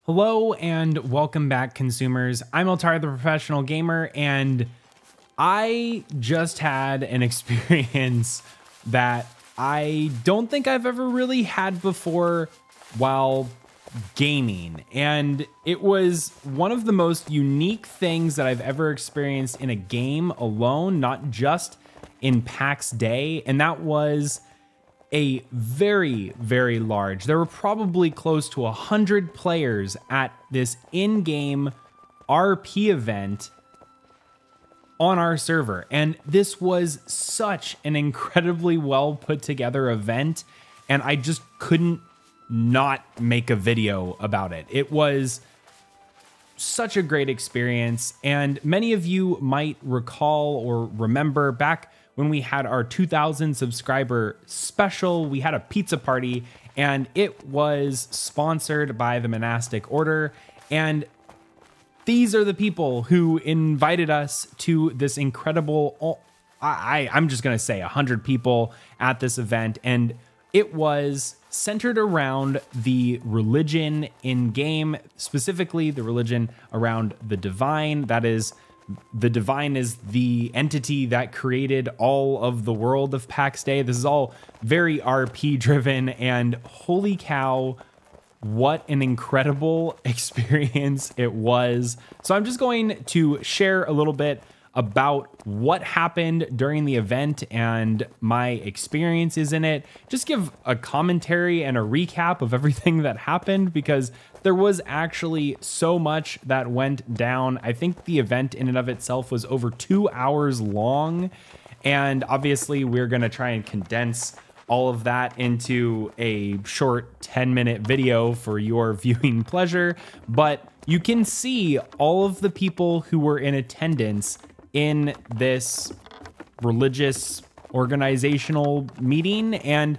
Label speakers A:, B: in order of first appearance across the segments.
A: Hello and welcome back, consumers. I'm Altar, the professional gamer, and I just had an experience that I don't think I've ever really had before while gaming. And it was one of the most unique things that I've ever experienced in a game alone, not just in Pax Dei. And that was a very, very large, there were probably close to 100 players at this in-game RP event on our server. And this was such an incredibly well put together event. And I just couldn't not make a video about it. It was such a great experience. And many of you might recall or remember back when we had our 2,000 subscriber special, we had a pizza party and it was sponsored by the monastic order. And these are the people who invited us to this incredible, I'm just gonna say 100 people at this event. And it was centered around the religion in game, specifically the religion around the divine. That is, the divine is the entity that created all of the world of Pax Dei. This is all very RP driven, and holy cow, what an incredible experience it was. So I'm just going to share a little bit about what happened during the event and my experiences in it. Just give a commentary and a recap of everything that happened, because there was actually so much that went down. I think the event in and of itself was over 2 hours long. And obviously we're going to try and condense all of that into a short 10-minute video for your viewing pleasure. But you can see all of the people who were in attendance in this religious organizational meeting. And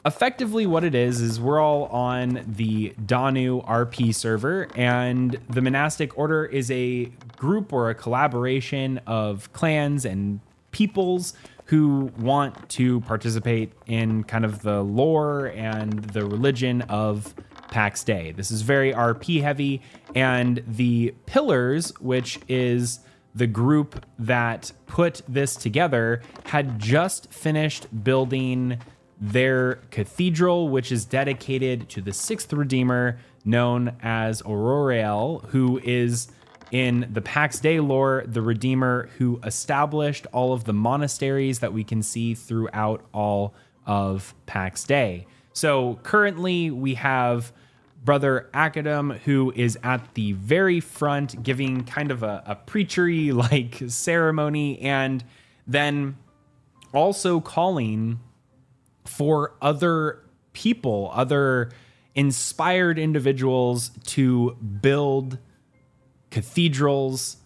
A: effectively what it is we're all on the Danu RP server, and the monastic order is a group or a collaboration of clans and peoples who want to participate in kind of the lore and the religion of Pax Dei. This is very RP heavy, and the Pillars, which is the group that put this together, had just finished building their cathedral, which is dedicated to the sixth Redeemer, known as Auroriel, who is in the Pax Dei lore, the Redeemer who established all of the monasteries that we can see throughout all of Pax Dei. So currently we have Brother Akadam, who is at the very front giving kind of a preachery like ceremony, and then also calling for other people, other inspired individuals to build cathedrals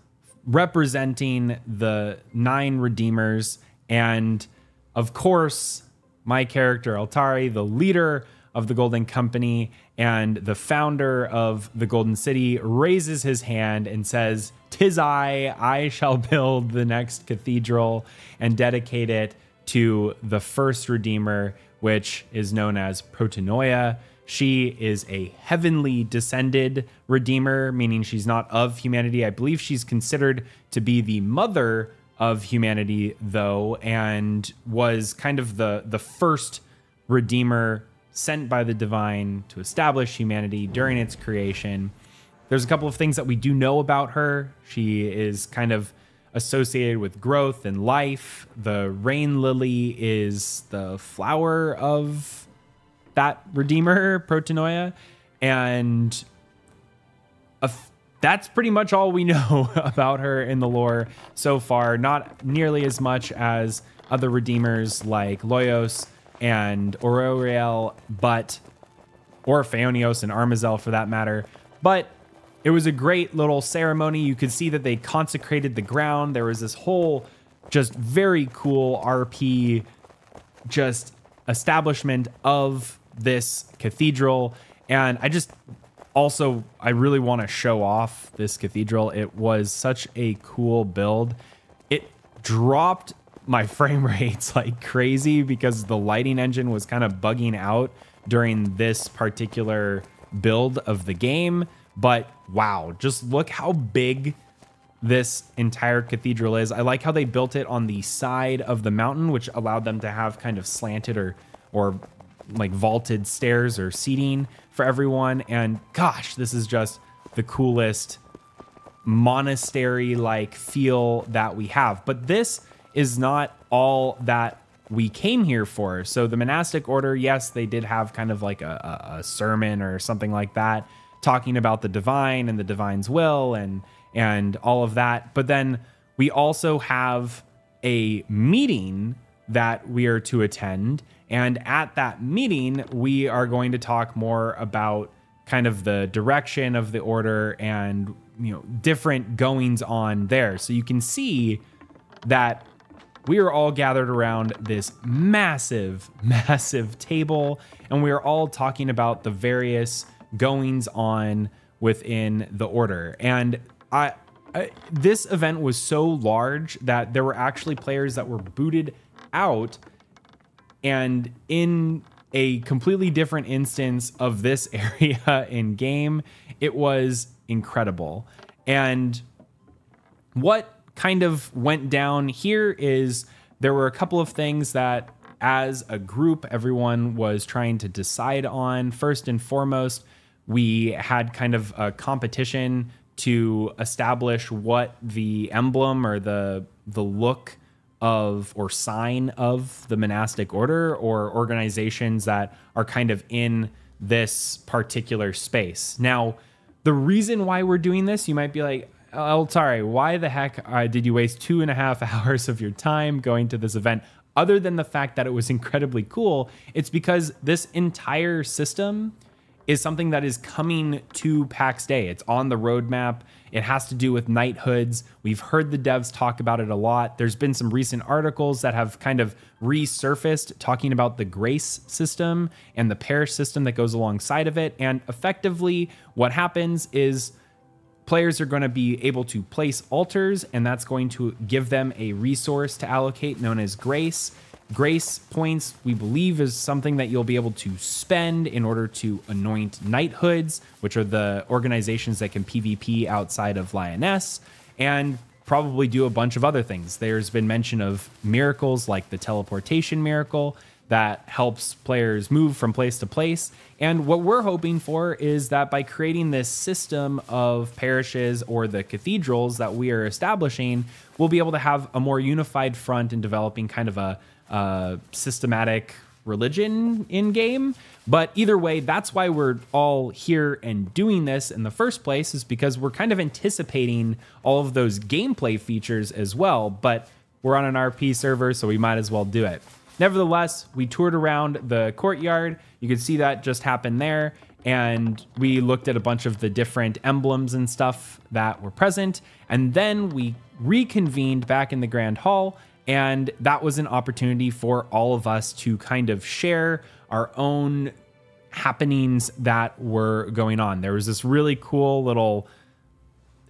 A: representing the 9 Redeemers. And of course, my character Altari, the leader of the Golden Company and the founder of the Golden City, raises his hand and says, "'Tis I shall build the next cathedral and dedicate it to the first Redeemer, which is known as Protanoia. She is a heavenly descended Redeemer, meaning she's not of humanity. I believe she's considered to be the mother of humanity, though, and was kind of the first Redeemer sent by the divine to establish humanity during its creation. There's a couple of things that we do know about her. She is kind of associated with growth and life. The rain lily is the flower of that Redeemer, Protanoia, and that's pretty much all we know about her in the lore so far. Not nearly as much as other Redeemers like Loyos and Auroriel, or Phaonios and Armazel for that matter. But it was a great little ceremony. You could see that they consecrated the ground. There was this whole just very cool RP just establishment of this cathedral. And I really want to show off this cathedral. It was such a cool build. It dropped my frame rates like crazy because the lighting engine was kind of bugging out during this particular build of the game. But wow, just look how big this entire cathedral is. I like how they built it on the side of the mountain, which allowed them to have kind of slanted or like vaulted stairs or seating for everyone. And gosh, this is just the coolest monastery-like feel that we have. But this is not all that we came here for. So the monastic order, yes, they did have kind of like a sermon or something like that, talking about the divine and the divine's will and all of that. But then we also have a meeting that we are to attend. And at that meeting, we are going to talk more about kind of the direction of the order and, you know, different goings on there. So you can see that we are all gathered around this massive, massive table, and we are all talking about the various goings on within the order. And this event was so large that there were actually players that were booted out, and in a completely different instance of this area in game. It was incredible. And what kind of went down here is there were a couple of things that as a group everyone was trying to decide on. First and foremost, we had kind of a competition to establish what the emblem or the look of or sign of the monastic order or organizations that are kind of in this particular space. Now, the reason why we're doing this, you might be like, Altari, why the heck did you waste 2.5 hours of your time going to this event? Other than the fact that it was incredibly cool, it's because this entire system is something that is coming to Pax Dei. It's on the roadmap. It has to do with knighthoods. We've heard the devs talk about it a lot. There's been some recent articles that have kind of resurfaced talking about the grace system and the parish system that goes alongside of it. And effectively, what happens is players are going to be able to place altars, and that's going to give them a resource to allocate known as grace. Grace points, we believe, is something that you'll be able to spend in order to anoint knighthoods, which are the organizations that can PvP outside of Lioness, and probably do a bunch of other things. There's been mention of miracles like the teleportation miracle that helps players move from place to place. And what we're hoping for is that by creating this system of parishes or the cathedrals that we are establishing, we'll be able to have a more unified front in developing kind of a systematic religion in game. But either way, that's why we're all here and doing this in the first place, is because we're kind of anticipating all of those gameplay features as well. But we're on an RP server, so we might as well do it. Nevertheless, we toured around the courtyard. You can see that just happened there. And we looked at a bunch of the different emblems and stuff that were present. And then we reconvened back in the Grand Hall. And that was an opportunity for all of us to kind of share our own happenings that were going on. There was this really cool little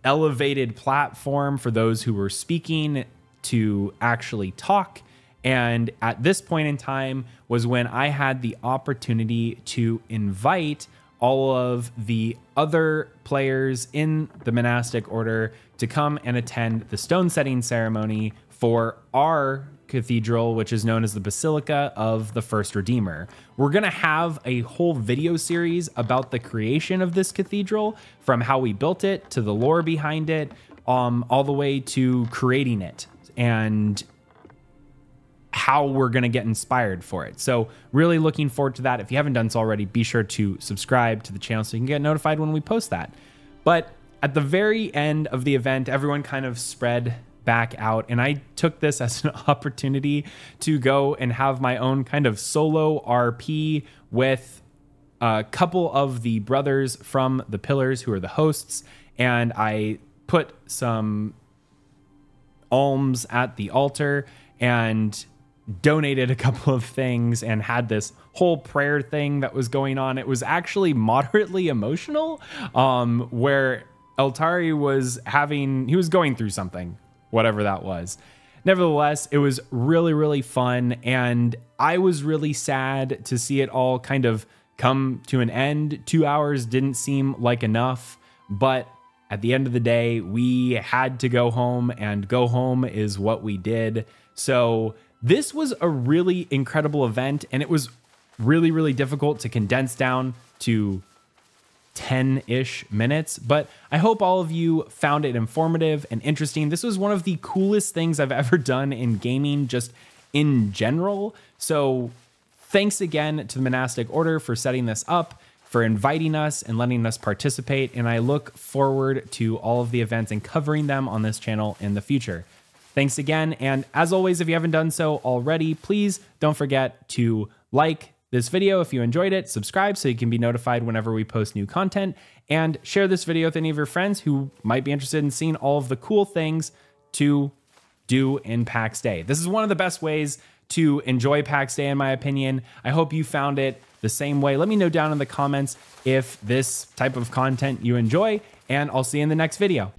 A: elevated platform for those who were speaking to actually talk. And at this point in time was when I had the opportunity to invite all of the other players in the monastic order to come and attend the stone setting ceremony for our cathedral, which is known as the Basilica of the First Redeemer. We're gonna have a whole video series about the creation of this cathedral, from how we built it to the lore behind it, all the way to creating it and how we're going to get inspired for it. So really looking forward to that. If you haven't done so already, be sure to subscribe to the channel so you can get notified when we post that. But at the very end of the event, everyone kind of spread back out, and I took this as an opportunity to go and have my own kind of solo RP with a couple of the brothers from the Pillars who are the hosts, and I put some alms at the altar and donated a couple of things and had this whole prayer thing that was going on. It was actually moderately emotional, where Altari was he was going through something, whatever that was. Nevertheless, it was really, really fun. And I was really sad to see it all kind of come to an end. 2 hours didn't seem like enough, but at the end of the day, we had to go home, and go home is what we did. So this was a really incredible event, and it was really, really difficult to condense down to 10-ish minutes, but I hope all of you found it informative and interesting. This was one of the coolest things I've ever done in gaming, just in general. So thanks again to the Monastic Order for setting this up, for inviting us and letting us participate, and I look forward to all of the events and covering them on this channel in the future. Thanks again, and as always, if you haven't done so already, please don't forget to like this video if you enjoyed it, subscribe so you can be notified whenever we post new content, and share this video with any of your friends who might be interested in seeing all of the cool things to do in Pax Dei. This is one of the best ways to enjoy Pax Dei, in my opinion. I hope you found it the same way. Let me know down in the comments if this type of content you enjoy, and I'll see you in the next video.